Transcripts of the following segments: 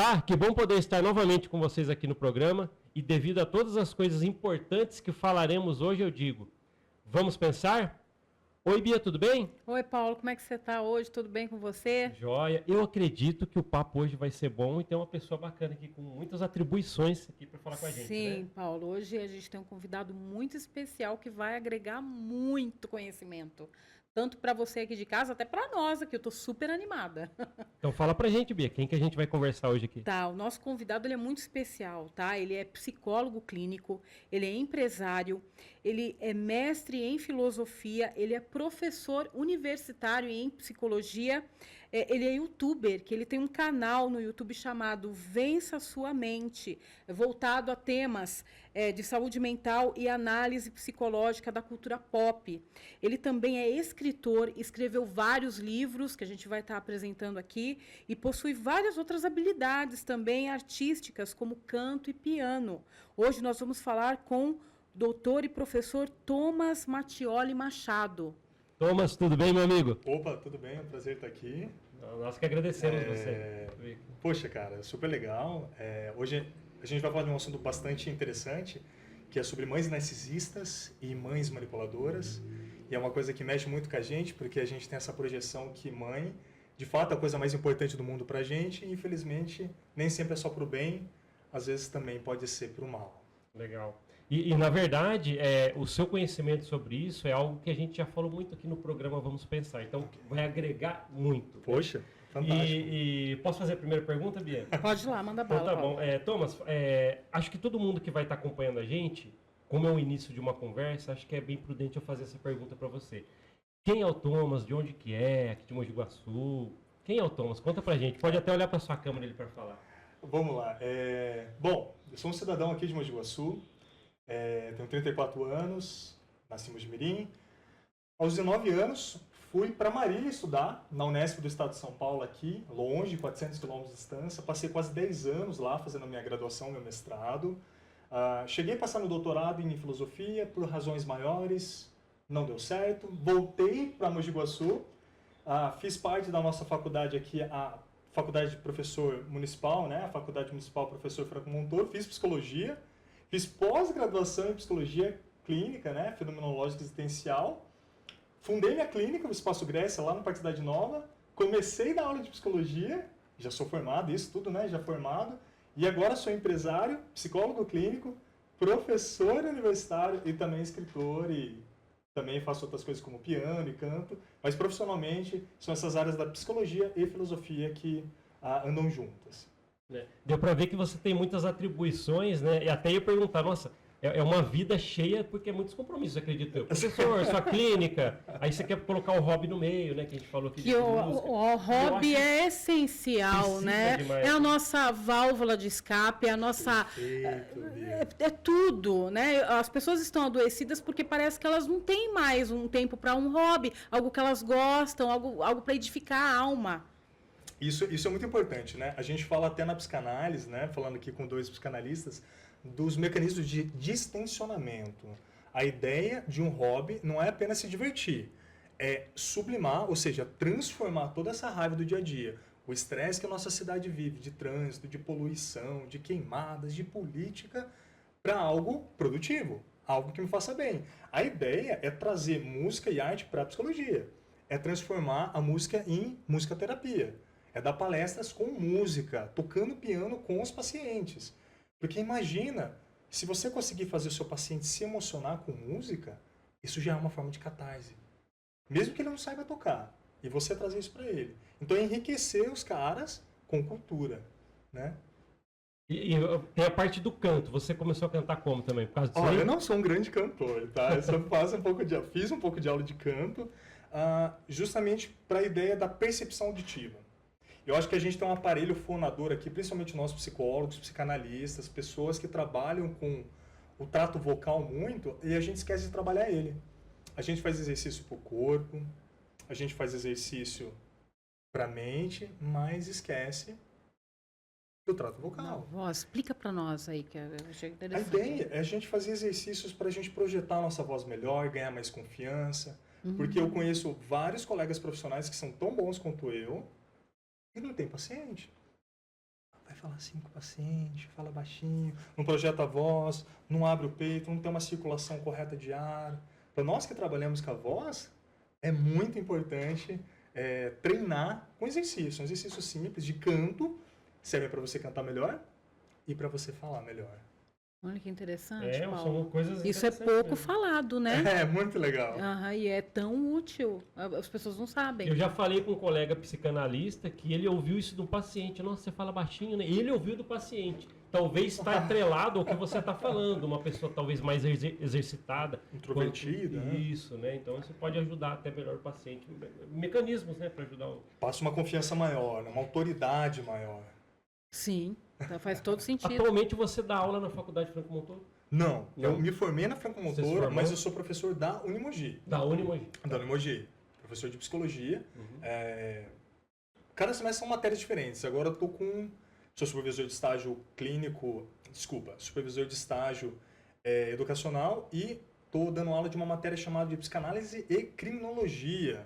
Olá, que bom poder estar novamente com vocês aqui no programa e devido a todas as coisas importantes que falaremos hoje, eu digo, vamos pensar? Oi, Bia, tudo bem? Oi, Paulo, como é que você está hoje? Tudo bem com você? Joia. Eu acredito que o papo hoje vai ser bom e tem uma pessoa bacana aqui com muitas atribuições aqui para falar com a gente, né? Sim, Paulo, hoje a gente tem um convidado muito especial que vai agregar muito conhecimento. Tanto para você aqui de casa, até para nós aqui. Eu estou super animada. Então fala pra gente, Bia, quem que a gente vai conversar hoje aqui? Tá, o nosso convidado ele é muito especial, tá? Ele é psicólogo clínico, ele é empresário, ele é mestre em filosofia, ele é professor universitário em psicologia, ele é youtuber, que ele tem um canal no YouTube chamado Vença Sua Mente, voltado a temas de saúde mental e análise psicológica da cultura pop. Ele também é escritor, escreveu vários livros que a gente vai estar apresentando aqui e possui várias outras habilidades também artísticas, como canto e piano. Hoje nós vamos falar com o doutor e professor Thomas Mattioli Machado. Thomas, tudo bem, meu amigo? Opa, tudo bem? É um prazer estar aqui. Nós que agradecemos você. Poxa, cara, super legal. Hoje a gente vai falar de um assunto bastante interessante, que é sobre mães narcisistas e mães manipuladoras. E é uma coisa que mexe muito com a gente, porque a gente tem essa projeção que mãe, de fato, é a coisa mais importante do mundo pra gente, e infelizmente nem sempre é só pro bem, às vezes também pode ser pro mal. Legal. Na verdade, o seu conhecimento sobre isso é algo que a gente já falou muito aqui no programa Vamos Pensar. Então, vai agregar muito. Poxa, fantástico. E posso fazer a primeira pergunta, Bia? Pode ir lá, manda Então, bala. tá bom. Thomas, acho que todo mundo que vai estar acompanhando a gente, como é o início de uma conversa, acho que é bem prudente eu fazer essa pergunta para você. Quem é o Thomas? De onde que é? Aqui de Mogi Guaçu? Quem é o Thomas? Conta pra gente. Pode até olhar para sua câmera ali para falar. Vamos lá. Bom, eu sou um cidadão aqui de Mogi Guaçu, tenho 34 anos, nasci em Mojimirim. Aos 19 anos, fui para Marília estudar, na Unesp do estado de São Paulo aqui, longe, 400 quilômetros de distância. Passei quase 10 anos lá fazendo a minha graduação, meu mestrado. Cheguei a passar no doutorado em filosofia por razões maiores, não deu certo. Voltei para Mogi Guaçu, fiz parte da nossa faculdade aqui, a Faculdade de Professor Municipal, né? A Faculdade Municipal Professor Franco Montoro, fiz psicologia, fiz pós-graduação em psicologia clínica, né? Fenomenológica existencial. Fundei minha clínica, o Espaço Grécia, lá no Parque Cidade Nova. Comecei a dar aula de psicologia, já sou formado, isso tudo, né? Já formado. E agora sou empresário, psicólogo clínico, professor universitário e também escritor e também faço outras coisas como piano e canto, mas profissionalmente são essas áreas da psicologia e filosofia que andam juntas. Deu para ver que você tem muitas atribuições, né? E até ia perguntar, nossa, é uma vida cheia porque é muitos compromissos, acredito eu. Professor, sua clínica, aí você quer colocar o hobby no meio, né? Que a gente falou aqui. Que o hobby é essencial, né? Demais. É a nossa válvula de escape, é a nossa... É tudo, né? As pessoas estão adoecidas porque parece que elas não têm mais um tempo para um hobby, algo que elas gostam, algo para edificar a alma. Isso é muito importante, né? A gente fala até na psicanálise, né? Falando aqui com 2 psicanalistas, dos mecanismos de distensionamento. A ideia de um hobby não é apenas se divertir, é sublimar, ou seja, transformar toda essa raiva do dia a dia, o estresse que a nossa cidade vive, de trânsito, de poluição, de queimadas, de política, para algo produtivo, algo que me faça bem. A ideia é trazer música e arte para a psicologia, é transformar a música em musicoterapia, é dar palestras com música, tocando piano com os pacientes. Porque imagina, se você conseguir fazer o seu paciente se emocionar com música, isso já é uma forma de catarse. Mesmo que ele não saiba tocar, e você trazer isso para ele. Então é enriquecer os caras com cultura, né? E tem a parte do canto. Você começou a cantar como também? Por causa disso aí? Eu não sou um grande cantor, tá? Eu só fiz um pouco de aula de canto, justamente para a ideia da percepção auditiva. Eu acho que a gente tem um aparelho fonador aqui, principalmente nós psicólogos, psicanalistas, pessoas que trabalham com o trato vocal muito, e a gente esquece de trabalhar ele. A gente faz exercício para o corpo, a gente faz exercício para a mente, mas esquece do trato vocal. Explica para nós aí, que eu achei interessante. A ideia é a gente fazer exercícios para a gente projetar a nossa voz melhor, ganhar mais confiança, porque eu conheço vários colegas profissionais que são tão bons quanto eu, e não tem paciente. Vai falar assim com o paciente, fala baixinho, não projeta a voz, não abre o peito, não tem uma circulação correta de ar. Para nós que trabalhamos com a voz, é muito importante treinar com exercício. Um exercício simples de canto, serve para você cantar melhor e para você falar melhor. Olha que interessante, São Paulo. coisas Isso é interessantes pouco mesmo. falado, né? É, muito legal. E é tão útil. As pessoas não sabem. Eu já falei com um colega psicanalista que ele ouviu isso do paciente. Nossa, você fala baixinho, né? E ele ouviu do paciente. Talvez está atrelado ao que você está falando. Uma pessoa talvez mais exercitada. Introvertida, né? Isso, né? Então isso pode ajudar até melhor o paciente. Mecanismos, né? Para ajudar o... Passa uma confiança maior, uma autoridade maior. Sim, então faz todo sentido. Atualmente você dá aula na Faculdade Franco Montoro? Não, eu me formei na Franco Você se Montoro, formou? mas eu sou professor da Unimogi. Da Unimogi. Da Unimogi. Professor de psicologia. Cada semestre são matérias diferentes. Agora eu tô sou supervisor de estágio clínico, supervisor de estágio educacional e tô dando aula de uma matéria chamada de psicanálise e criminologia,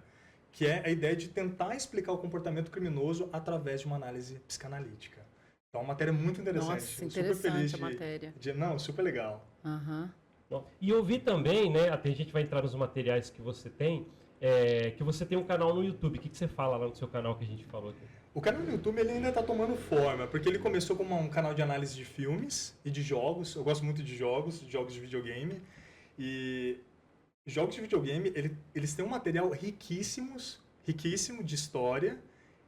que é a ideia de tentar explicar o comportamento criminoso através de uma análise psicanalítica. Então, é uma matéria muito interessante. Nossa, super feliz interessante a matéria. Não, super legal. E eu vi também, né? Até a gente vai entrar nos materiais que você tem, que você tem um canal no YouTube. O que você fala lá no seu canal que a gente falou aqui? O canal no YouTube ele ainda está tomando forma, porque ele começou como um canal de análise de filmes e de jogos. Eu gosto muito de jogos de videogame. E jogos de videogame, eles têm um material riquíssimo de história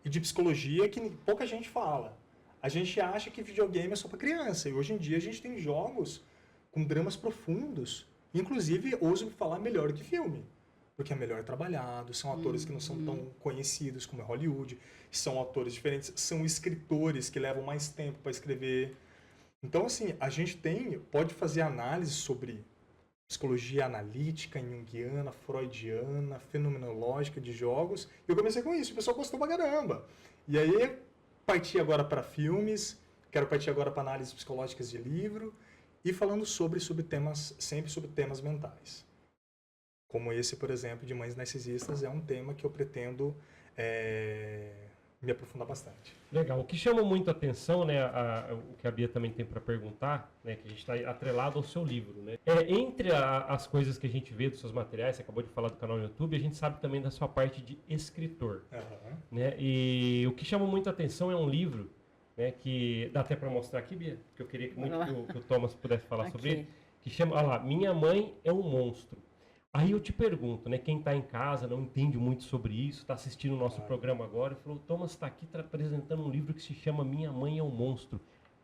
e de psicologia que pouca gente fala. A gente acha que videogame é só para criança, e hoje em dia a gente tem jogos com dramas profundos, inclusive ouso falar melhor que filme, porque é melhor trabalhado, são atores que não são tão conhecidos como é Hollywood, são atores diferentes, são escritores que levam mais tempo para escrever. Então, assim, a gente pode fazer análise sobre psicologia analítica, junguiana, freudiana, fenomenológica de jogos, e eu comecei com isso, o pessoal gostou pra caramba. E aí, parti agora para filmes, quero partir agora para análises psicológicas de livro e falando sempre sobre temas mentais. Como esse, por exemplo, de mães narcisistas, é um tema que eu pretendo me aprofundar bastante. Legal. O que chama muito a atenção, né, o que a Bia também tem para perguntar, né, que a gente está atrelado ao seu livro, né? Entre as coisas que a gente vê dos seus materiais, você acabou de falar do canal no YouTube, a gente sabe também da sua parte de escritor. Né? E o que chama muito a atenção é um livro, né, que dá até para mostrar aqui, Bia, que eu queria muito que o Thomas pudesse falar sobre ele, que chama, olha lá, Minha Mãe é um Monstro. Aí eu te pergunto, né, quem está em casa, não entende muito sobre isso, está assistindo o nosso programa agora, e falou, Thomas está aqui apresentando um livro que se chama Minha Mãe é um Monstro.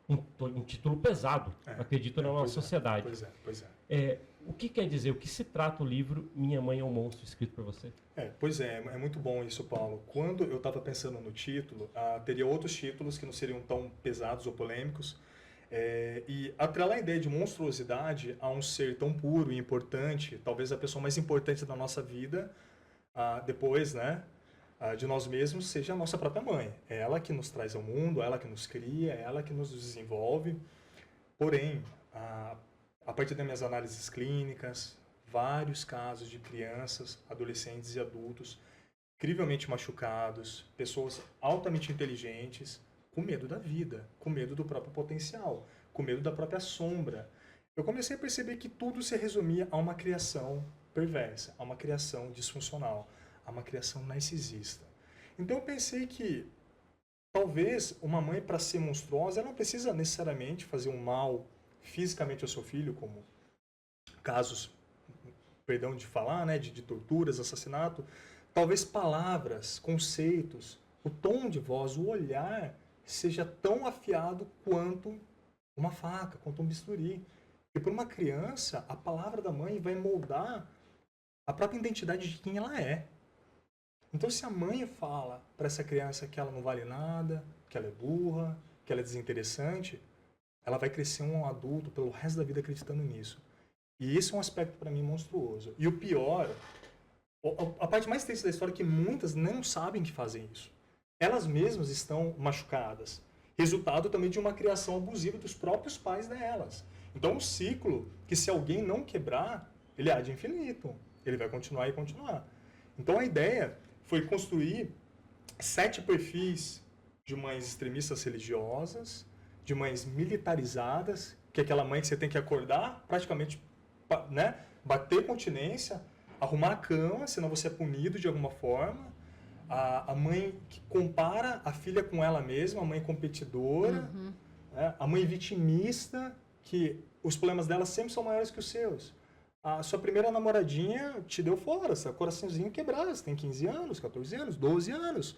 Um título pesado, acredito, na nossa sociedade. Pois é. O que quer dizer, o que se trata o livro Minha Mãe é um Monstro, escrito por você? É muito bom isso, Paulo. Quando eu estava pensando no título, teria outros títulos que não seriam tão pesados ou polêmicos, e atrelar a ideia de monstruosidade a um ser tão puro e importante, talvez a pessoa mais importante da nossa vida, depois, né, de nós mesmos, seja a nossa própria mãe. É ela que nos traz ao mundo, é ela que nos cria, é ela que nos desenvolve. Porém, a partir das minhas análises clínicas, vários casos de crianças, adolescentes e adultos incrivelmente machucados, pessoas altamente inteligentes, com medo da vida, com medo do próprio potencial, com medo da própria sombra. Eu comecei a perceber que tudo se resumia a uma criação perversa, a uma criação disfuncional, a uma criação narcisista. Então eu pensei que talvez uma mãe, para ser monstruosa, ela não precisa necessariamente fazer um mal fisicamente ao seu filho, como casos, perdão de falar, né, de torturas, assassinato. Talvez palavras, conceitos, o tom de voz, o olhar seja tão afiado quanto uma faca, quanto um bisturi. E para uma criança, a palavra da mãe vai moldar a própria identidade de quem ela é. Então, se a mãe fala para essa criança que ela não vale nada, que ela é burra, que ela é desinteressante, ela vai crescer um adulto pelo resto da vida acreditando nisso. E esse é um aspecto para mim monstruoso. E o pior, a parte mais triste da história é que muitas não sabem que fazem isso. Elas mesmas estão machucadas. Resultado também de uma criação abusiva dos próprios pais delas. Então, um ciclo que, se alguém não quebrar, ele há de infinito. Ele vai continuar e continuar. Então, a ideia foi construir 7 perfis de mães extremistas religiosas, de mães militarizadas, que é aquela mãe que você tem que acordar, praticamente, né, bater continência, arrumar a cama, senão você é punido de alguma forma. A mãe que compara a filha com ela mesma, a mãe competidora, né, a mãe vitimista, que os problemas dela sempre são maiores que os seus. A sua primeira namoradinha te deu fora, seu coraçãozinho quebrado, você tem 15 anos, 14 anos, 12 anos.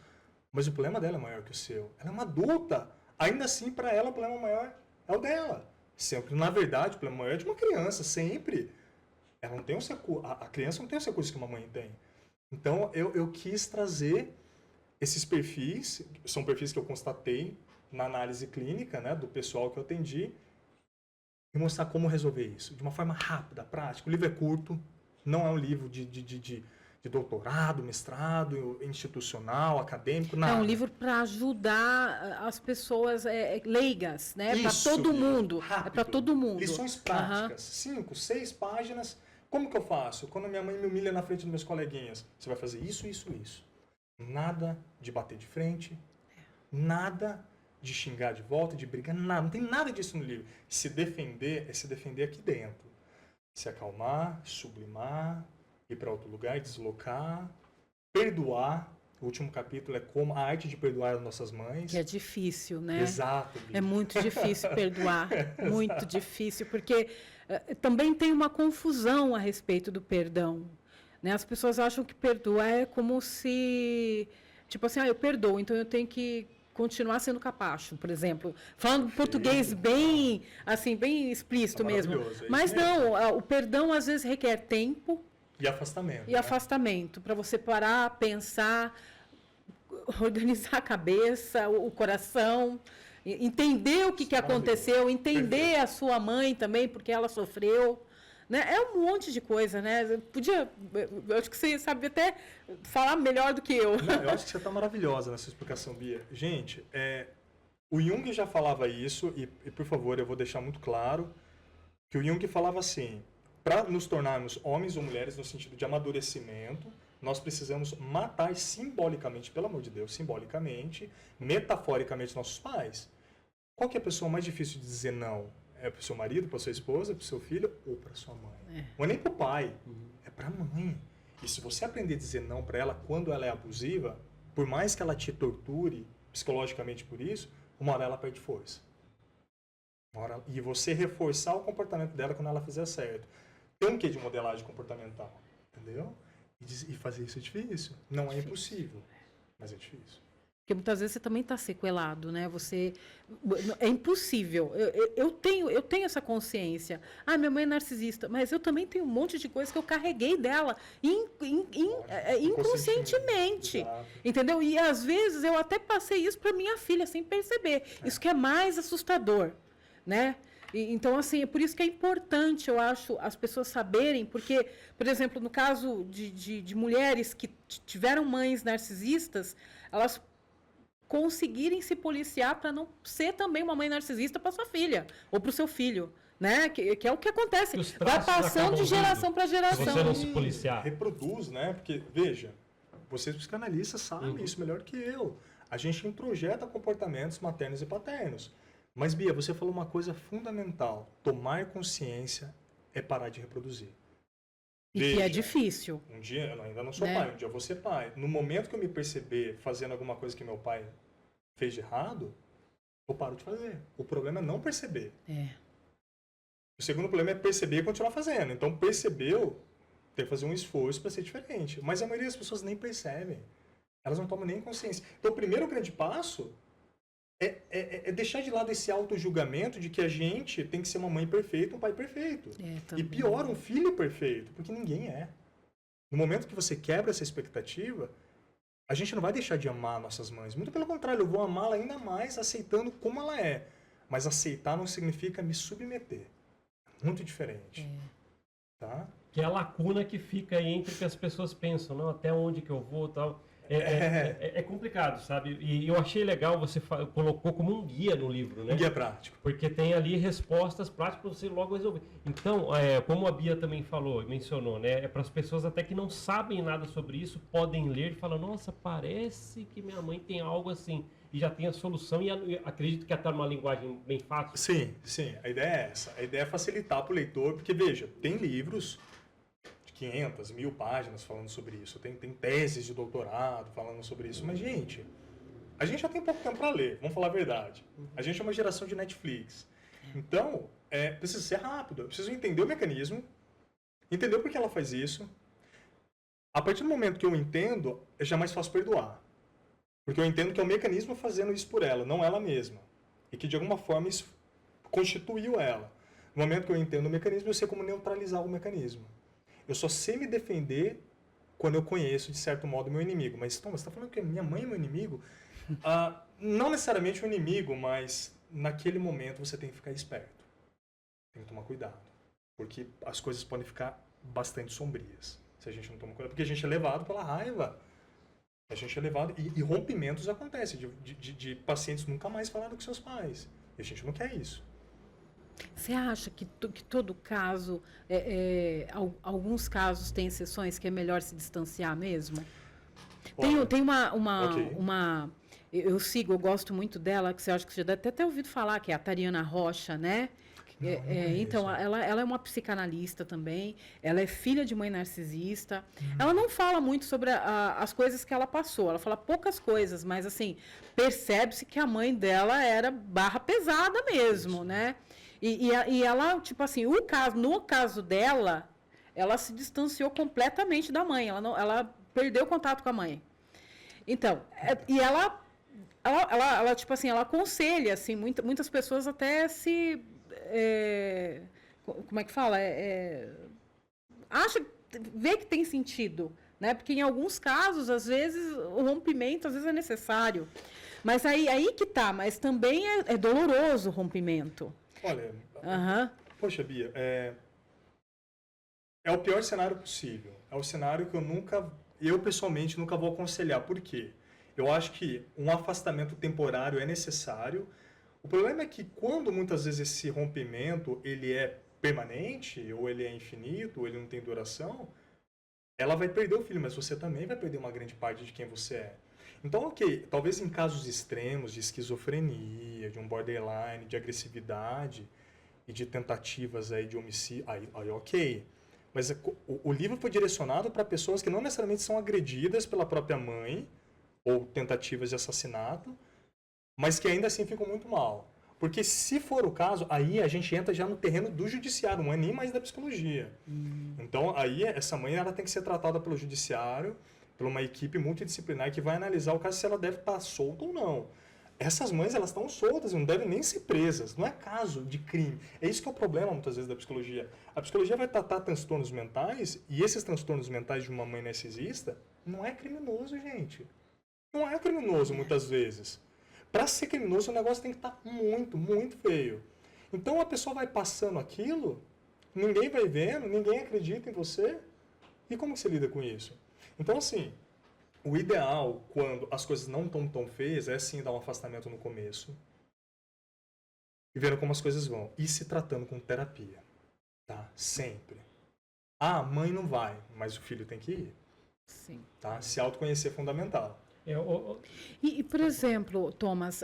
Mas o problema dela é maior que o seu. Ela é uma adulta. Ainda assim, para ela, o problema maior é o dela. Sempre, na verdade, o problema maior é de uma criança, sempre. Ela não tem a criança não tem os recursos que uma mãe tem. Então, eu quis trazer esses perfis, são perfis que eu constatei na análise clínica, né, do pessoal que eu atendi, e mostrar como resolver isso de uma forma rápida, prática. O livro é curto, não é um livro de doutorado, mestrado, institucional, acadêmico, nada. É um livro para ajudar as pessoas leigas, né? Para todo mundo. Rápido. É para todo mundo. Lições práticas, 5, 6 páginas. Como que eu faço? Quando minha mãe me humilha na frente dos meus coleguinhas, você vai fazer isso, isso, isso. Nada de bater de frente, nada de xingar de volta, de brigar, nada. Não tem nada disso no livro. Se defender é se defender aqui dentro. Se acalmar, sublimar, ir para outro lugar, deslocar, perdoar. O último capítulo é como a arte de perdoar as nossas mães. Que é difícil, né? Exato. Bia. É muito difícil perdoar, muito difícil, porque também tem uma confusão a respeito do perdão, né? As pessoas acham que perdoar é como se, tipo assim, eu perdoo, então eu tenho que continuar sendo capacho, por exemplo, falando português bem, assim, bem explícito mesmo. Mas não, o perdão às vezes requer tempo e afastamento. E afastamento, para você parar, pensar, organizar a cabeça, o coração, entender o que aconteceu, entender a sua mãe também, porque ela sofreu. Né? É um monte de coisa, né? Eu acho que você sabe até falar melhor do que eu. Não, eu acho que você está maravilhosa nessa explicação, Bia. Gente, o Jung já falava isso, e por favor, eu vou deixar muito claro, que o Jung falava assim, para nos tornarmos homens ou mulheres no sentido de amadurecimento, nós precisamos matar simbolicamente, pelo amor de Deus, simbolicamente, metaforicamente, nossos pais. Qual que é a pessoa mais difícil de dizer não? É para o seu marido, para sua esposa, para o seu filho ou para sua mãe? Não é nem para o pai, é para a mãe. E se você aprender a dizer não para ela quando ela é abusiva, por mais que ela te torture psicologicamente por isso, uma hora ela perde força. E você reforçar o comportamento dela quando ela fizer certo. Tem um quê de modelagem comportamental, entendeu? E fazer isso é difícil. Não é impossível, mas é difícil. Porque muitas vezes você também está sequelado, né? É impossível. Eu tenho essa consciência. Ah, minha mãe é narcisista, mas eu também tenho um monte de coisa que eu carreguei dela inconscientemente. Exato. Entendeu? E às vezes eu até passei isso para minha filha sem perceber. Isso que é mais assustador, né? Então, assim, é por isso que é importante, eu acho, as pessoas saberem, porque, por exemplo, no caso de mulheres que tiveram mães narcisistas, elas conseguirem se policiar para não ser também uma mãe narcisista para sua filha ou para o seu filho, né? Que é o que acontece. Vai passando de geração para geração. Se você não se policiar. Reproduz, né? Porque, veja, vocês psicanalistas sabem isso melhor que eu. A gente introjeta comportamentos maternos e paternos. Mas, Bia, você falou uma coisa fundamental. Tomar consciência é parar de reproduzir. E veja, que é difícil. Um dia, eu ainda não sou pai, um dia eu vou ser pai. No momento que eu me perceber fazendo alguma coisa que meu pai fez de errado, eu paro de fazer. O problema é não perceber. O segundo problema é perceber e continuar fazendo. Então, percebeu, tem que fazer um esforço para ser diferente. Mas a maioria das pessoas nem percebem. Elas não tomam nem consciência. Então, o primeiro grande passo é deixar de lado esse auto-julgamento de que a gente tem que ser uma mãe perfeita, um pai perfeito. E pior, um filho perfeito, porque ninguém é. No momento que você quebra essa expectativa, a gente não vai deixar de amar nossas mães. Muito pelo contrário, eu vou amá-la ainda mais aceitando como ela é. Mas aceitar não significa me submeter. Muito diferente. Tá? Que é a lacuna que fica aí entre o que as pessoas pensam, não? Até onde que eu vou, tal. É complicado, sabe? E eu achei legal, você colocou como um guia no livro, né? Um guia prático. Porque tem ali respostas práticas para você logo resolver. Então, como a Bia também falou, mencionou, né? É para as pessoas até que não sabem nada sobre isso, podem ler e falar, nossa, parece que minha mãe tem algo assim. E já tem a solução e acredito que até numa linguagem bem fácil. Sim. A ideia é essa. A ideia é facilitar para o leitor, porque, veja, tem livros 500, 1000 páginas falando sobre isso. Tem teses de doutorado falando sobre isso. Mas, gente, a gente já tem pouco tempo para ler, vamos falar a verdade. A gente é uma geração de Netflix. Então, precisa ser rápido. Eu preciso entender o mecanismo, entender por que ela faz isso. A partir do momento que eu entendo, é já mais fácil perdoar. Porque eu entendo que é o mecanismo fazendo isso por ela, não ela mesma. E que, de alguma forma, isso constituiu ela. No momento que eu entendo o mecanismo, eu sei como neutralizar o mecanismo. Eu só sei me defender quando eu conheço, de certo modo, o meu inimigo. Mas, Tom, você está falando que minha mãe é meu inimigo? Não necessariamente o inimigo, mas naquele momento você tem que ficar esperto. Tem que tomar cuidado. Porque as coisas podem ficar bastante sombrias se a gente não toma cuidado. Porque a gente é levado pela raiva. A gente é levado... E rompimentos acontecem de pacientes nunca mais falaram com seus pais. E a gente não quer isso. Você acha que todo caso, alguns casos tem exceções que é melhor se distanciar mesmo? Tem uma eu sigo, eu gosto muito dela, que você acha que você já deve até ouvido falar, que é a Tariana Rocha, né? Então, ela é uma psicanalista também, ela é filha de mãe narcisista. Ela não fala muito sobre as coisas que ela passou, ela fala poucas coisas, mas assim, percebe-se que a mãe dela era barra pesada mesmo, isso, né? E ela, tipo assim, no caso dela, ela se distanciou completamente da mãe, ela perdeu o contato com a mãe. Então, e ela tipo assim, ela aconselha, assim, muitas pessoas até se... como é que fala? Vê que tem sentido, né? Porque em alguns casos, às vezes, o rompimento às vezes é necessário. Mas aí que tá, mas também é doloroso o rompimento. Olha, poxa, Bia, é o pior cenário possível. É o cenário que eu pessoalmente nunca vou aconselhar. Por quê? Eu acho que um afastamento temporário é necessário. O problema é que quando muitas vezes esse rompimento ele é permanente, ou ele é infinito, ou ele não tem duração, ela vai perder o filho, mas você também vai perder uma grande parte de quem você é. Então, ok, talvez em casos extremos de esquizofrenia, de um borderline, de agressividade e de tentativas aí de homicídio, aí ok. Mas o livro foi direcionado para pessoas que não necessariamente são agredidas pela própria mãe, ou tentativas de assassinato, mas que ainda assim ficam muito mal. Porque se for o caso, aí a gente entra já no terreno do judiciário, não é nem mais da psicologia. Então, aí essa mãe ela tem que ser tratada pelo judiciário, por uma equipe multidisciplinar que vai analisar o caso se ela deve estar solta ou não. Essas mães, elas estão soltas, não devem nem ser presas. Não é caso de crime. É isso que é o problema, muitas vezes, da psicologia. A psicologia vai tratar transtornos mentais, e esses transtornos mentais de uma mãe narcisista não é criminoso, gente. Não é criminoso, muitas vezes. Para ser criminoso, o negócio tem que estar muito, muito feio. Então, a pessoa vai passando aquilo, ninguém vai vendo, ninguém acredita em você. E como você lida com isso? Então, assim, o ideal, quando as coisas não estão tão feias, é sim dar um afastamento no começo. E vendo como as coisas vão. E se tratando com terapia. Tá? Sempre. A mãe não vai, mas o filho tem que ir. Sim. Tá? Se autoconhecer é fundamental. E, por exemplo, Thomas,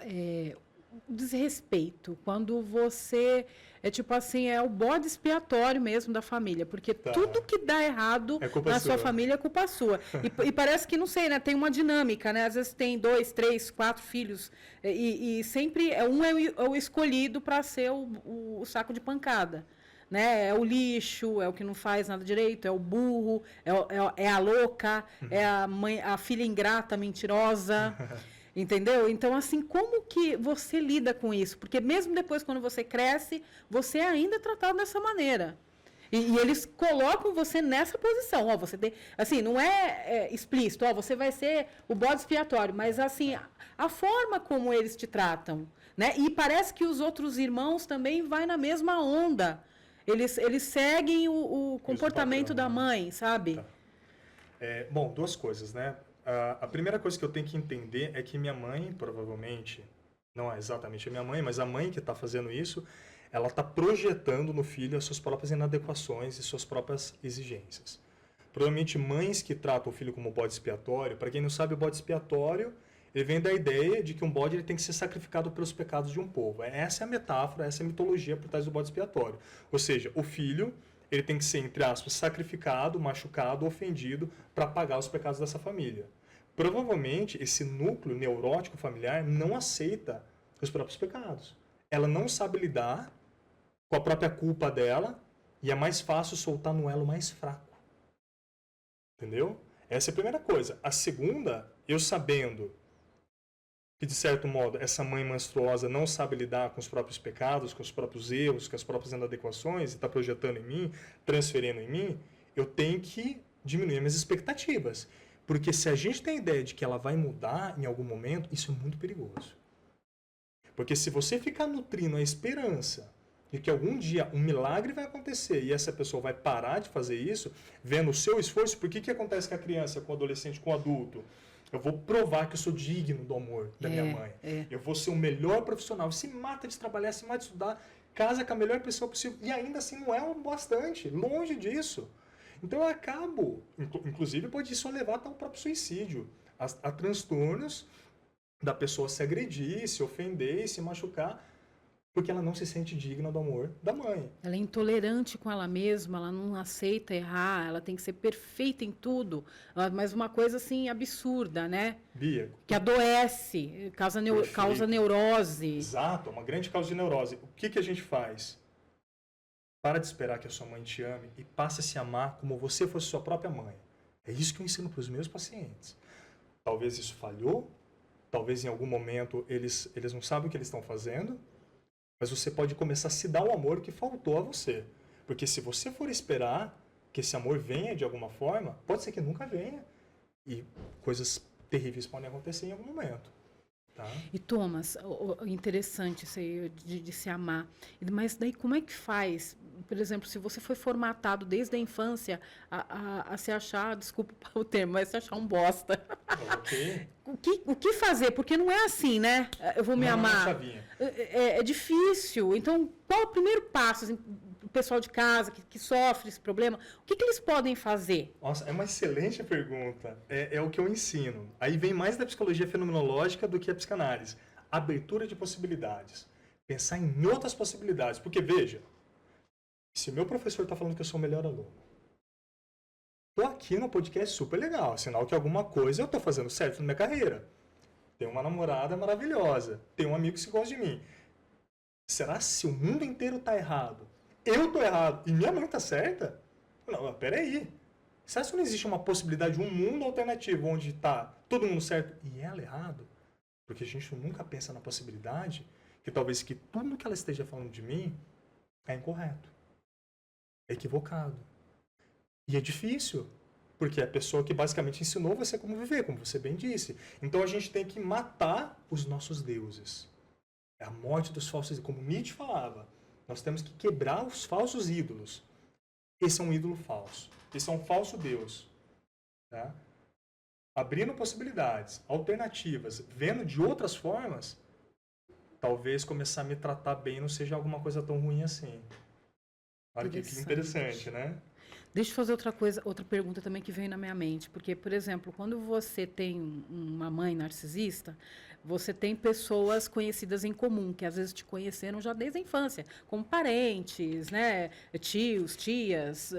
desrespeito, quando você tipo assim, é o bode expiatório mesmo da família, porque tudo que dá errado na sua família é culpa sua. E parece que, não sei, né, tem uma dinâmica, né? Às vezes tem 2, 3, 4 filhos e sempre um é o escolhido para ser o saco de pancada. Né? É o lixo, é o que não faz nada direito, é o burro, é a louca, é a filha ingrata, mentirosa, entendeu? Então, assim, como que você lida com isso? Porque mesmo depois, quando você cresce, você ainda é tratado dessa maneira. E eles colocam você nessa posição. Ó, você tem, assim, não é explícito, ó, você vai ser o bode expiatório, mas assim, a forma como eles te tratam, né? E parece que os outros irmãos também vai na mesma onda. Eles seguem o comportamento da mãe, sabe? Tá. Bom, duas coisas, né? a primeira coisa que eu tenho que entender é que minha mãe, provavelmente, não é exatamente a minha mãe, mas a mãe que está fazendo isso, ela está projetando no filho as suas próprias inadequações e suas próprias exigências. Provavelmente mães que tratam o filho como bode expiatório, para quem não sabe, o bode expiatório, ele vem da ideia de que um bode ele tem que ser sacrificado pelos pecados de um povo. Essa é a metáfora, essa é a mitologia por trás do bode expiatório. Ou seja, o filho, ele tem que ser, entre aspas, sacrificado, machucado, ofendido para pagar os pecados dessa família. Provavelmente, esse núcleo neurótico familiar não aceita os próprios pecados. Ela não sabe lidar com a própria culpa dela e é mais fácil soltar no elo mais fraco. Entendeu? Essa é a primeira coisa. A segunda, eu sabendo que, de certo modo, essa mãe monstruosa não sabe lidar com os próprios pecados, com os próprios erros, com as próprias inadequações, e está projetando em mim, transferindo em mim, eu tenho que diminuir minhas expectativas. Porque se a gente tem a ideia de que ela vai mudar em algum momento, isso é muito perigoso. Porque se você ficar nutrindo a esperança de que algum dia um milagre vai acontecer e essa pessoa vai parar de fazer isso, vendo o seu esforço, por que acontece com a criança, com o adolescente, com o adulto? Eu vou provar que eu sou digno do amor da minha mãe. Eu vou ser o melhor profissional. Se mata de trabalhar, se mata de estudar, casa com a melhor pessoa possível. E ainda assim não é o bastante. Longe disso. Então eu acabo, inclusive pode isso levar até o próprio suicídio. A transtornos da pessoa se agredir, se ofender, se machucar, porque ela não se sente digna do amor da mãe. Ela é intolerante com ela mesma, ela não aceita errar, ela tem que ser perfeita em tudo. Mas uma coisa assim absurda, né? Bia. Que adoece, causa neurose. Exato, uma grande causa de neurose. O que a gente faz? Para de esperar que a sua mãe te ame e passe a se amar como você fosse sua própria mãe. É isso que eu ensino para os meus pacientes. Talvez isso falhou, talvez em algum momento eles não sabem o que eles estão fazendo, mas você pode começar a se dar o amor que faltou a você. Porque se você for esperar que esse amor venha de alguma forma, pode ser que nunca venha. E coisas terríveis podem acontecer em algum momento. Tá? E Thomas, interessante isso aí de se amar. Mas daí como é que faz? Por exemplo, se você foi formatado desde a infância a se achar, desculpa o termo, mas se achar um bosta. Okay. O que fazer? Porque não é assim, né? Eu vou me amar. É difícil. Então, qual é o primeiro passo? Assim, o pessoal de casa que sofre esse problema, o que eles podem fazer? Nossa, é uma excelente pergunta. É o que eu ensino. Aí vem mais da psicologia fenomenológica do que a psicanálise. Abertura de possibilidades. Pensar em outras possibilidades. Porque, veja, se o meu professor está falando que eu sou o melhor aluno, estou aqui no podcast super legal, sinal que alguma coisa eu estou fazendo certo na minha carreira. Tenho uma namorada maravilhosa, tenho um amigo que se gosta de mim. Será se o mundo inteiro está errado? Eu estou errado e minha mãe está certa? Não, peraí. Será que não existe uma possibilidade de um mundo alternativo onde está todo mundo certo e ela errado? Porque a gente nunca pensa na possibilidade que talvez que tudo que ela esteja falando de mim é incorreto, é equivocado. E é difícil, porque é a pessoa que basicamente ensinou você como viver, como você bem disse. Então a gente tem que matar os nossos deuses. É a morte dos falsos ídolos. Como Nietzsche falava, nós temos que quebrar os falsos ídolos. Esse é um ídolo falso. Esse é um falso Deus. Tá? Abrindo possibilidades, alternativas, vendo de outras formas, talvez começar a me tratar bem não seja alguma coisa tão ruim assim. Olha que interessante, né? Deixa eu fazer outra pergunta também que veio na minha mente. Porque, por exemplo, quando você tem uma mãe narcisista, você tem pessoas conhecidas em comum, que às vezes te conheceram já desde a infância, como parentes, né? Tios, tias,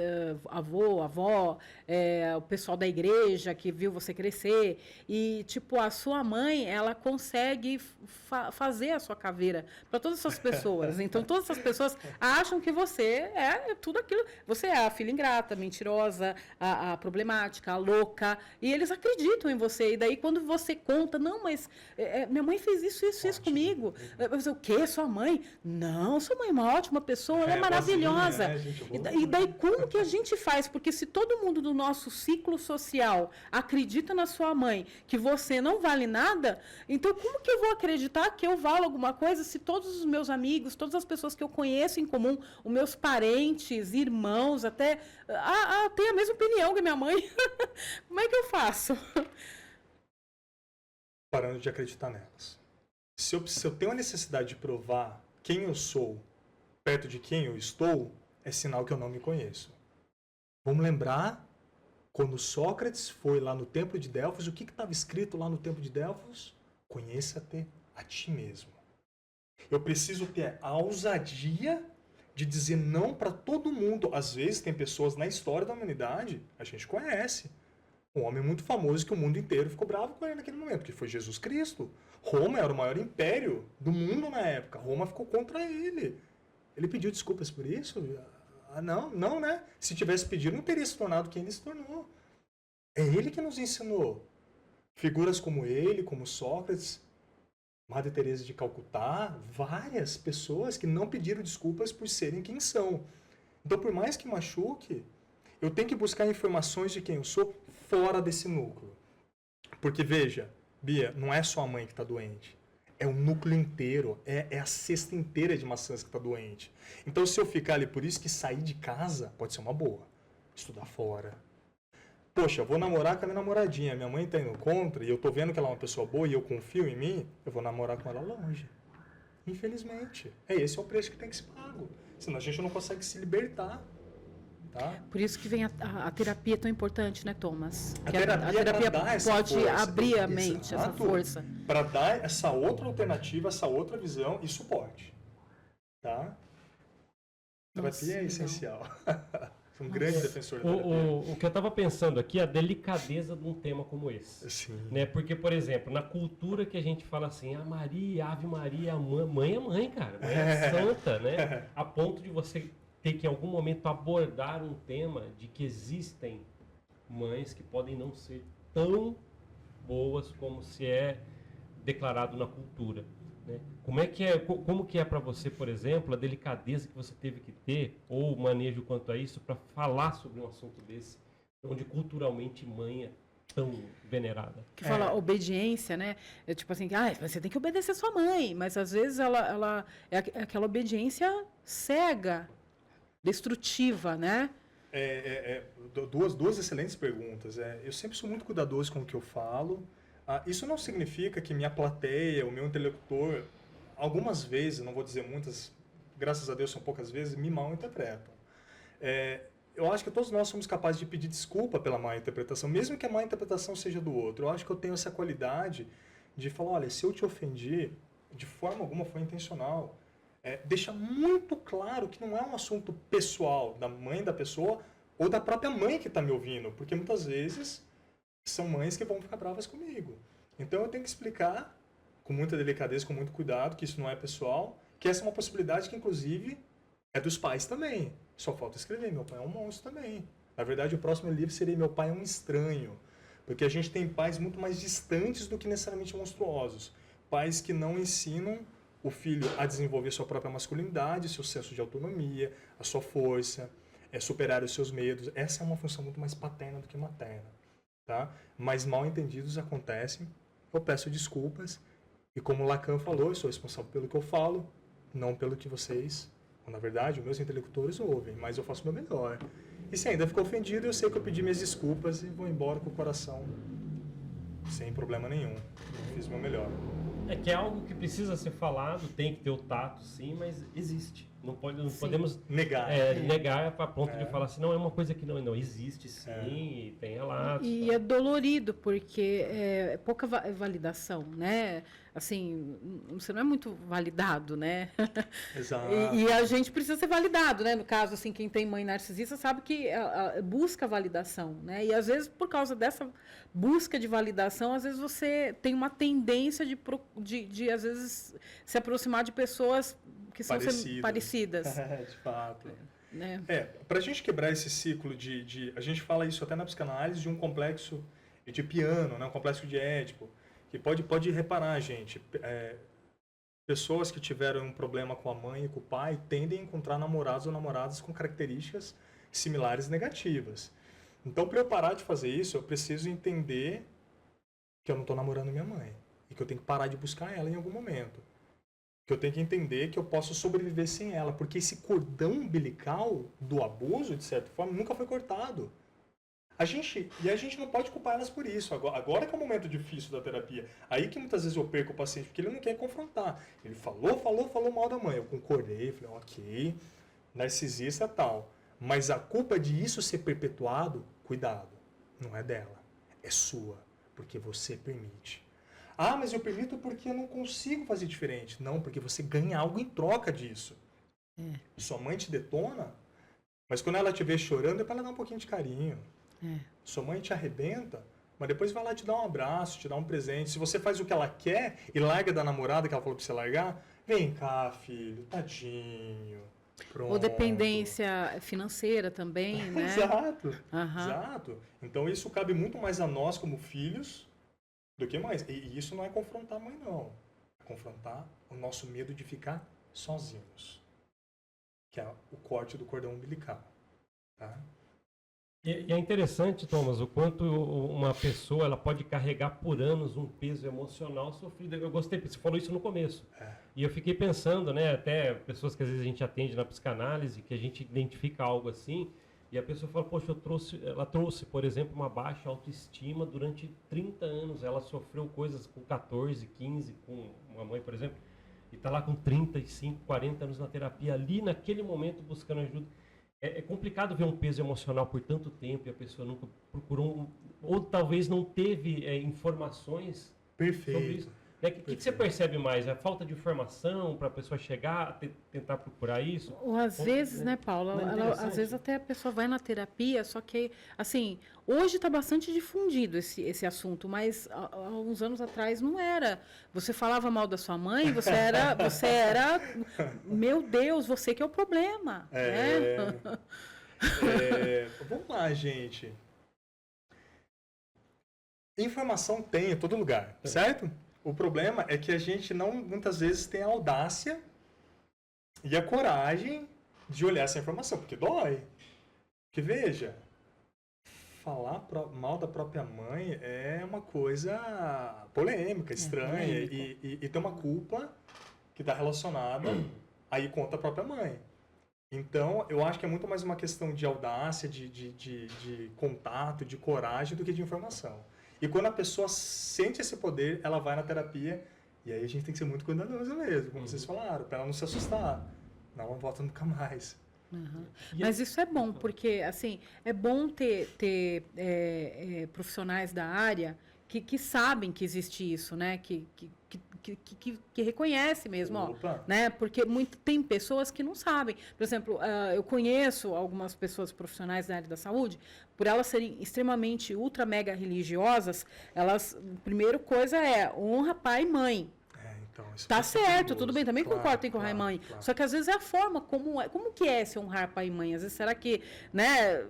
avô, avó, o pessoal da igreja que viu você crescer. E, tipo, a sua mãe, ela consegue fazer a sua caveira para todas essas pessoas. Então, todas essas pessoas acham que você é tudo aquilo. Você é a filha ingrata, a a problemática, a louca, e eles acreditam em você. E daí, quando você conta, não, mas minha mãe fez isso comigo. Mas o quê? Sua mãe? Não, sua mãe é uma ótima pessoa, ela é maravilhosa. E daí, como que a gente faz? Porque se todo mundo do nosso ciclo social acredita na sua mãe, que você não vale nada, então como que eu vou acreditar que eu valo alguma coisa se todos os meus amigos, todas as pessoas que eu conheço em comum, os meus parentes, irmãos, até têm a mesma opinião que minha mãe? Como é que eu faço? parando de acreditar nelas. Se eu tenho a necessidade de provar quem eu sou perto de quem eu estou, é sinal que eu não me conheço. Vamos lembrar, quando Sócrates foi lá no templo de Delfos, o que estava escrito lá no templo de Delfos? Conheça-te a ti mesmo. Eu preciso ter a ousadia de dizer não para todo mundo. Às vezes tem pessoas na história da humanidade, a gente conhece, um homem muito famoso que o mundo inteiro ficou bravo com ele naquele momento, que foi Jesus Cristo. Roma era o maior império do mundo na época. Roma ficou contra ele. Ele pediu desculpas por isso? Não, né? Se tivesse pedido, não teria se tornado quem ele se tornou. É ele que nos ensinou. Figuras como ele, como Sócrates, Madre Teresa de Calcutá, várias pessoas que não pediram desculpas por serem quem são. Então, por mais que machuque, eu tenho que buscar informações de quem eu sou fora desse núcleo. Porque, veja, Bia, não é só a mãe que está doente. É o núcleo inteiro, é a cesta inteira de maçãs que está doente. Então, se eu ficar ali, por isso que sair de casa pode ser uma boa. Estudar fora. Poxa, eu vou namorar com a minha namoradinha, minha mãe está indo contra, e eu estou vendo que ela é uma pessoa boa e eu confio em mim, eu vou namorar com ela longe. Infelizmente. Esse é o preço que tem que ser pago. Senão a gente não consegue se libertar. Tá? Por isso que vem a terapia tão importante, né, Thomas? A terapia pode força, abrir a mente, essa força. Para dar essa outra alternativa, essa outra visão e suporte. Tá? Terapia é essencial. Sou um grande defensor da terapia. O que eu estava pensando aqui é a delicadeza de um tema como esse. Sim. Né? Porque, por exemplo, na cultura que a gente fala assim, a Maria, Ave Maria, mãe é mãe, cara. Mãe é santa, né? A ponto de você ter que em algum momento abordar um tema de que existem mães que podem não ser tão boas como se é declarado na cultura, né? Como que é para você, por exemplo, a delicadeza que você teve que ter ou o manejo quanto a isso para falar sobre um assunto desse, onde culturalmente mãe é tão venerada? Que fala obediência, né? É tipo assim, você tem que obedecer sua mãe, mas às vezes ela é aquela obediência cega, destrutiva, né? Duas excelentes perguntas. Eu sempre sou muito cuidadoso com o que eu falo. Isso não significa que minha plateia, o meu interlocutor, algumas vezes, não vou dizer muitas, graças a Deus são poucas vezes, me mal interpretam. Eu acho que todos nós somos capazes de pedir desculpa pela má interpretação, mesmo que a má interpretação seja do outro. Eu acho que eu tenho essa qualidade de falar, olha, se eu te ofendi, de forma alguma foi intencional. Deixa muito claro que não é um assunto pessoal da mãe da pessoa ou da própria mãe que está me ouvindo, porque muitas vezes são mães que vão ficar bravas comigo. Então eu tenho que explicar com muita delicadeza, com muito cuidado, que isso não é pessoal, que essa é uma possibilidade que inclusive é dos pais também. Só falta escrever, meu pai é um monstro também. Na verdade, o próximo livro seria Meu Pai é um Estranho, porque a gente tem pais muito mais distantes do que necessariamente monstruosos. Pais que não ensinam o filho a desenvolver sua própria masculinidade, seu senso de autonomia, a sua força, superar os seus medos. Essa é uma função muito mais paterna do que materna. Tá? Mas mal entendidos acontecem, eu peço desculpas, e como Lacan falou, eu sou responsável pelo que eu falo, não pelo que vocês, na verdade, os meus interlocutores ouvem, mas eu faço o meu melhor. E se ainda ficou ofendido, eu sei que eu pedi minhas desculpas e vou embora com o coração sem problema nenhum. Eu fiz o meu melhor. É que é algo que precisa ser falado, tem que ter o tato, sim, mas existe. Não podemos negar. Negar a ponto de falar assim, não, é uma coisa que não existe, sim, e tem relatos. E é dolorido, porque é pouca validação, né? Assim, você não é muito validado, né? Exato. E a gente precisa ser validado, né? No caso, assim, quem tem mãe narcisista sabe que busca validação, né? E às vezes, por causa dessa busca de validação, às vezes você tem uma tendência de às vezes, se aproximar de pessoas que são parecidas. De fato. Né? Para a gente quebrar esse ciclo a gente fala isso até na psicanálise, de um complexo edipiano, né? Um complexo de Édipo, que pode reparar, gente. Pessoas que tiveram um problema com a mãe e com o pai tendem a encontrar namorados ou namoradas com características similares negativas. Então, para eu parar de fazer isso, eu preciso entender que eu não estou namorando minha mãe e que eu tenho que parar de buscar ela em algum momento. Que eu tenho que entender que eu posso sobreviver sem ela, porque esse cordão umbilical do abuso, de certa forma, nunca foi cortado. A gente não pode culpar elas por isso. Agora que é o momento difícil da terapia. Aí que muitas vezes eu perco o paciente, porque ele não quer confrontar. Ele falou mal da mãe. Eu concordei, falei, ok, narcisista tal. Mas a culpa de isso ser perpetuado, cuidado, não é dela, é sua, porque você permite. Ah, mas eu permito porque eu não consigo fazer diferente. Não, porque você ganha algo em troca disso. Sua mãe te detona, mas quando ela te vê chorando, é para ela dar um pouquinho de carinho. Sua mãe te arrebenta, mas depois vai lá te dar um abraço, te dar um presente. Se você faz o que ela quer e larga da namorada que ela falou pra você largar, vem cá, filho, tadinho. Pronto. Ou dependência financeira também, né? Exato, exato. Então isso cabe muito mais a nós como filhos do que mais. E isso não é confrontar a mãe, não. É confrontar o nosso medo de ficar sozinhos. Que é o corte do cordão umbilical. Tá? E é interessante, Thomas, o quanto uma pessoa ela pode carregar por anos um peso emocional sofrido. Eu gostei, porque você falou isso no começo. E eu fiquei pensando, né, até pessoas que às vezes a gente atende na psicanálise, que a gente identifica algo assim, e a pessoa fala, poxa, ela trouxe, por exemplo, uma baixa autoestima durante 30 anos. Ela sofreu coisas com 14, 15, com uma mãe, por exemplo, e está lá com 35, 40 anos na terapia, ali naquele momento buscando ajuda. É complicado ver um peso emocional por tanto tempo e a pessoa nunca procurou, ou talvez não teve informações sobre isso. O que você percebe mais? A falta de informação para a pessoa chegar, tentar procurar isso? Ou às vezes, né, Paula, às vezes até a pessoa vai na terapia, só que, assim, hoje está bastante difundido esse assunto, mas há uns anos atrás não era. Você falava mal da sua mãe, você era meu Deus, você que é o problema. Né? Vamos lá, gente. Informação tem em todo lugar, certo? O problema é que a gente não, muitas vezes, tem a audácia e a coragem de olhar essa informação, porque dói. Porque, veja, falar mal da própria mãe é uma coisa polêmica, estranha, e tem uma culpa que está relacionada aí contra a própria mãe. Então, eu acho que é muito mais uma questão de audácia, de contato, de coragem, do que de informação. E quando a pessoa sente esse poder, ela vai na terapia, e aí a gente tem que ser muito cuidadoso mesmo, como vocês falaram, para ela não se assustar. Não, ela volta nunca mais. Mas isso é bom, porque assim, é bom ter profissionais da área que sabem que existe isso, né? Que reconhece mesmo, ó, né? Porque tem pessoas que não sabem. Por exemplo, eu conheço algumas pessoas profissionais da área da saúde, por elas serem extremamente ultra mega religiosas, elas, primeira coisa é honra pai e mãe. Tá certo, tudo bem, também concordo, tem que honrar mãe. Claro. Só que às vezes é a forma como que é se honrar pai e mãe? Às vezes será que, né,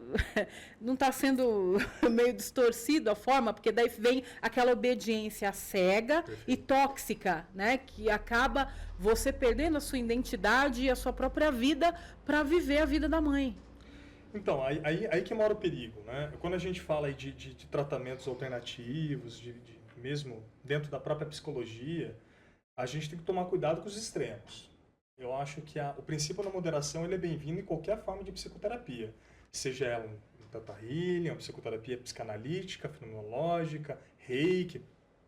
não está sendo meio distorcido a forma, porque daí vem aquela obediência cega e tóxica, né, que acaba você perdendo a sua identidade e a sua própria vida para viver a vida da mãe. Então, aí que mora o perigo, né? Quando a gente fala aí de tratamentos alternativos, mesmo dentro da própria psicologia, a gente tem que tomar cuidado com os extremos. Eu acho que o princípio da moderação ele é bem-vindo em qualquer forma de psicoterapia. Seja ela um Theta Healing, uma psicoterapia psicanalítica, fenomenológica, reiki.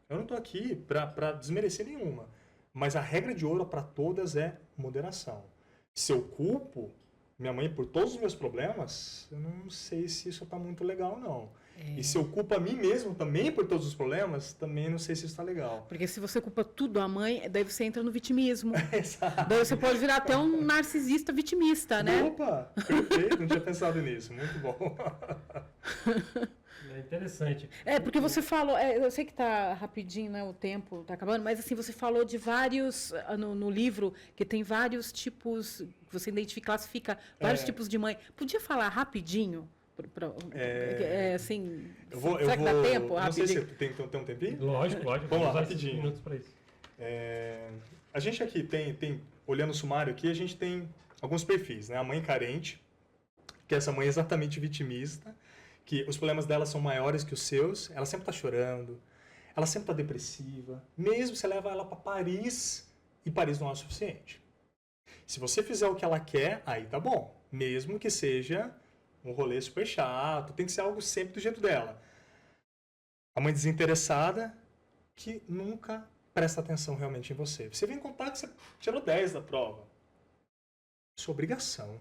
Eu não estou aqui para desmerecer nenhuma. Mas a regra de ouro para todas é moderação. Se eu culpo minha mãe por todos os meus problemas, eu não sei se isso está muito legal, não. E se eu culpo a mim mesmo também por todos os problemas, também não sei se isso está legal. Porque se você culpa tudo a mãe, daí você entra no vitimismo. Exato. Daí você pode virar até um narcisista vitimista, né? Opa, perfeito, não tinha pensado nisso, muito bom. É interessante. Porque você falou, eu sei que está rapidinho, né, o tempo está acabando, mas assim, você falou de vários, no livro, que tem vários tipos, que você identifica, classifica vários tipos de mãe. Podia falar rapidinho? Assim, será que dá tempo? Não sei se tem um tempinho? Lógico. Vamos lá, rapidinho. Minutos para isso. A gente aqui tem, olhando o sumário aqui, a gente tem alguns perfis, né? A mãe carente, que é essa mãe exatamente vitimista, que os problemas dela são maiores que os seus, ela sempre está chorando, ela sempre está depressiva, mesmo você leva ela para Paris, e Paris não é o suficiente. Se você fizer o que ela quer, aí tá bom, mesmo que seja um rolê super chato, tem que ser algo sempre do jeito dela. A mãe desinteressada que nunca presta atenção realmente em você. Você vem contar que você tirou 10 da prova. Sua obrigação.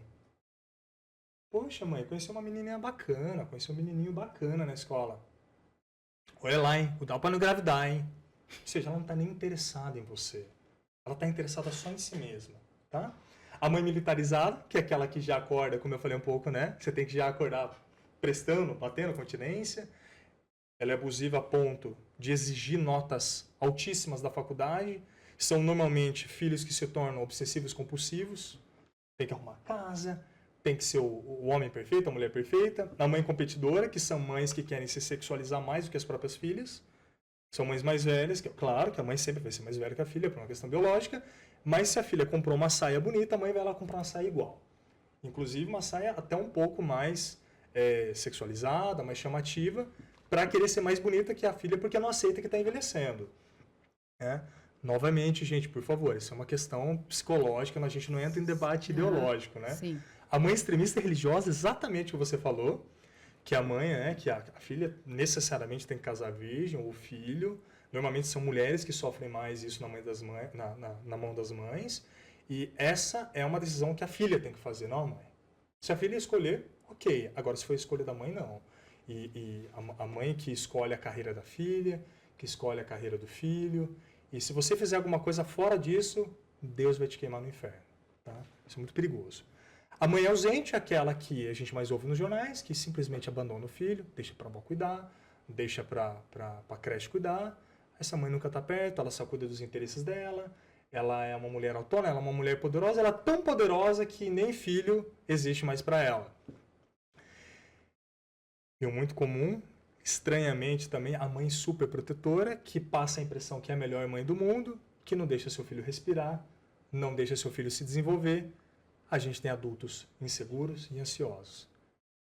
Poxa, mãe, conheci uma menininha bacana, conheci um menininho bacana na escola. Olha lá, hein? Cuidado pra não engravidar, hein? Ou seja, ela não tá nem interessada em você. Ela tá interessada só em si mesma, tá? A mãe militarizada, que é aquela que já acorda, como eu falei um pouco, né? Você tem que já acordar prestando, batendo continência. Ela é abusiva a ponto de exigir notas altíssimas da faculdade. São normalmente filhos que se tornam obsessivos compulsivos. Tem que arrumar casa, tem que ser o homem perfeito, a mulher perfeita. A mãe competidora, que são mães que querem se sexualizar mais do que as próprias filhas. São mães mais velhas, claro que a mãe sempre vai ser mais velha que a filha, por uma questão biológica. Mas se a filha comprou uma saia bonita, a mãe vai lá comprar uma saia igual. Inclusive uma saia até um pouco mais sexualizada, mais chamativa, para querer ser mais bonita que a filha, porque não aceita que está envelhecendo. Né? Novamente, gente, por favor, isso é uma questão psicológica, a gente não entra em debate ideológico. Né? Sim. A mãe extremista religiosa, exatamente o que você falou, que a mãe, que a filha necessariamente tem que casar virgem, ou o filho. Normalmente são mulheres que sofrem mais isso na mão das mães. E essa é uma decisão que a filha tem que fazer, não a mãe. Se a filha escolher, ok. Agora, se for a escolha da mãe, não. E a mãe que escolhe a carreira da filha, que escolhe a carreira do filho. E se você fizer alguma coisa fora disso, Deus vai te queimar no inferno. Tá? Isso é muito perigoso. A mãe ausente é aquela que a gente mais ouve nos jornais, que simplesmente abandona o filho, deixa para a avó cuidar, deixa para a creche cuidar. Essa mãe nunca está perto, ela só cuida dos interesses dela, ela é uma mulher autônoma, ela é uma mulher poderosa, ela é tão poderosa que nem filho existe mais para ela. E o muito comum, estranhamente também, a mãe super protetora, que passa a impressão que é a melhor mãe do mundo, que não deixa seu filho respirar, não deixa seu filho se desenvolver. A gente tem adultos inseguros e ansiosos.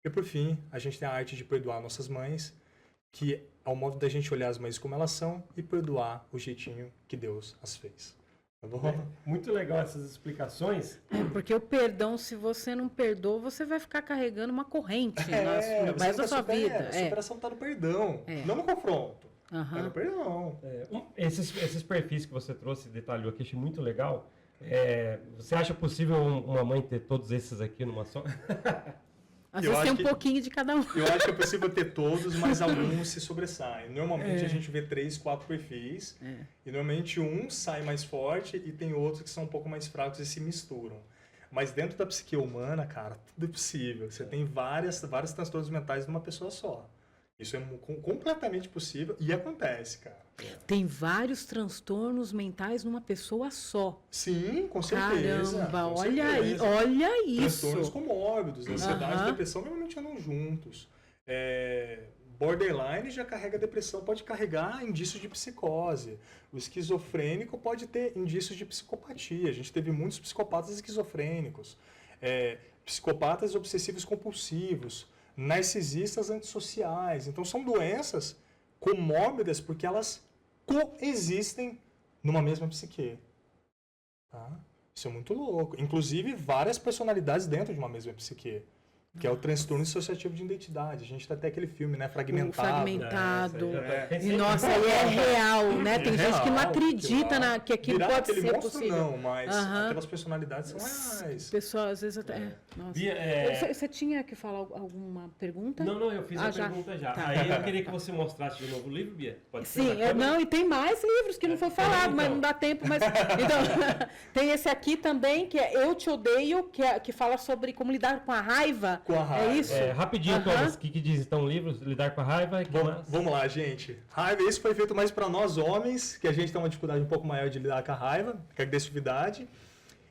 E por fim, a gente tem a arte de perdoar nossas mães, que é o modo da gente olhar as mães como elas são e perdoar o jeitinho que Deus as fez. Tá bom? Muito legal essas explicações. Porque o perdão, se você não perdoa, você vai ficar carregando uma corrente no resto da sua vida. A superação está no perdão, não no confronto. É no perdão. Esses perfis que você trouxe, detalhou aqui, achei muito legal. Você acha possível uma mãe ter todos esses aqui numa só? Às vezes tem um pouquinho de cada um. Eu acho que é possível ter todos, mas alguns se sobressaem. Normalmente a gente vê 3, 4 perfis. E normalmente um sai mais forte e tem outros que são um pouco mais fracos e se misturam. Mas dentro da psique humana, cara, tudo é possível. Você tem vários transtornos mentais numa pessoa só. Isso é completamente possível e acontece, cara. Tem vários transtornos mentais numa pessoa só. Sim, com certeza. Caramba, olha isso. Transtornos comórbidos, ansiedade e depressão normalmente andam juntos. Borderline já carrega depressão, pode carregar indícios de psicose. O esquizofrênico pode ter indícios de psicopatia. A gente teve muitos psicopatas esquizofrênicos. Psicopatas obsessivos compulsivos. Narcisistas antissociais. Então são doenças comórbidas porque elas coexistem numa mesma psique. Tá? Isso é muito louco. Inclusive várias personalidades dentro de uma mesma psique. Que é o transtorno dissociativo de identidade. A gente tem até aquele filme, né? Fragmentado. E nossa, aí é real, né? Tem gente que não acredita que aquilo pode ser possível. Não, mas aquelas personalidades são reais. Pessoal, às vezes até... Você tinha que falar alguma pergunta? Não, eu fiz a pergunta já. Tá. Aí eu queria que você mostrasse de novo o livro, Bia. Pode ser? Sim, e tem mais livros que não foi falado, mas não dá tempo. Mas... Então, tem esse aqui também, que é Eu Te Odeio, que fala sobre como lidar com a raiva. Com a raiva. É isso? Rapidinho, Thomas, o que diz então o livro? Lidar com a raiva? Vamos lá, gente. Raiva, isso foi feito mais para nós homens, que a gente tem uma dificuldade um pouco maior de lidar com a raiva, com a agressividade,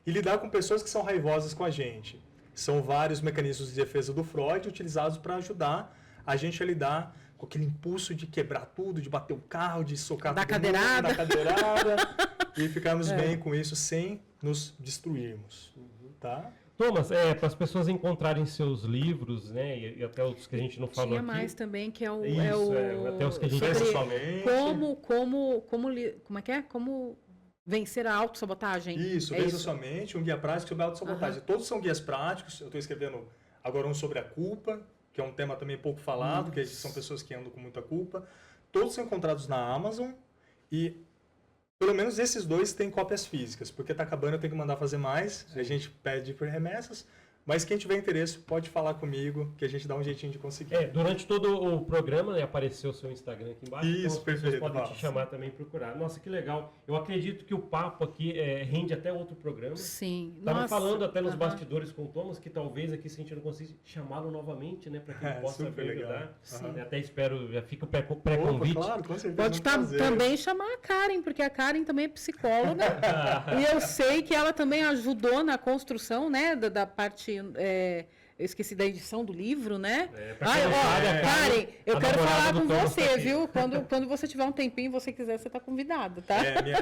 e lidar com pessoas que são raivosas com a gente. São vários mecanismos de defesa do Freud utilizados para ajudar a gente a lidar com aquele impulso de quebrar tudo, de bater o carro, de socar da todo mundo, da cadeirada, e ficarmos bem com isso sem nos destruirmos. Tá? Thomas, para as pessoas encontrarem seus livros, né, e até outros que a gente não falou Tinha aqui. mais também, que até os que a gente como vencer a autossabotagem. Isso, vença sua mente, um guia prático sobre a autossabotagem. Todos são guias práticos, eu estou escrevendo Agora um sobre a culpa, que é um tema também pouco falado, que são pessoas que andam com muita culpa. Todos são encontrados na Amazon e pelo menos esses 2 têm cópias físicas, porque está acabando, eu tenho que mandar fazer mais, a gente pede por remessas. Mas quem tiver interesse pode falar comigo, que a gente dá um jeitinho de conseguir. Durante todo o programa, né, apareceu o seu Instagram aqui embaixo. Isso, então as pessoas perfeito, podem te chamar também e procurar. Nossa, que legal. Eu acredito que o papo aqui rende até outro programa. Sim. Estava falando até nos bastidores com o Thomas que talvez aqui, se a gente não conseguir, chamá-lo novamente, né, para que ele possa vir ajudar. Até espero, já fica o pré-convite. Claro, com certeza. Pode também chamar a Karen, porque a Karen também é psicóloga. E eu sei que ela também ajudou na construção, né, da parte... eu esqueci da edição do livro, né? Karen, eu quero falar com você, viu? Quando você tiver um tempinho, você quiser, você está convidado, tá?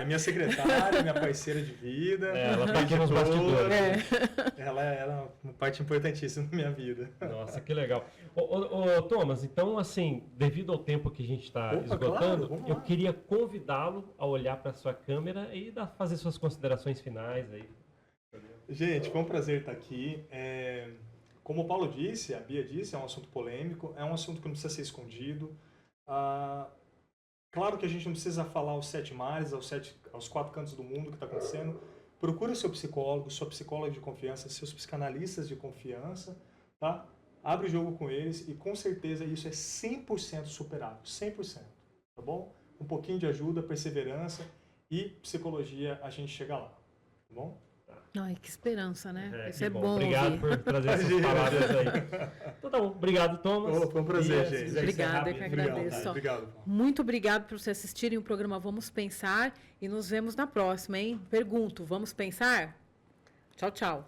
Minha secretária, minha parceira de vida. Ela está aqui nos bastidores. Ela é uma parte importantíssima da minha vida. Nossa, que legal. Ô, Thomas, então, assim, devido ao tempo que a gente está esgotando, claro, eu queria convidá-lo a olhar para a sua câmera e fazer suas considerações finais aí. Gente, foi um prazer estar aqui. Como o Paulo disse, a Bia disse, é um assunto polêmico, é um assunto que não precisa ser escondido. Claro que a gente não precisa falar aos 7 mares, aos 4 cantos do mundo que está acontecendo. Procure o seu psicólogo, sua psicóloga de confiança, seus psicanalistas de confiança, tá? Abre o jogo com eles e com certeza isso é 100% superável, 100%, tá bom? Um pouquinho de ajuda, perseverança e psicologia, a gente chega lá, tá bom? Ai, que esperança, né? Isso é bom. Obrigado por trazer essas palavras aí. Então tá bom. Obrigado, Thomas. Foi um prazer, gente. Obrigada, eu que agradeço. Obrigado. Muito obrigado por vocês assistirem o programa Vamos Pensar e nos vemos na próxima, hein? Pergunto, vamos pensar? Tchau, tchau.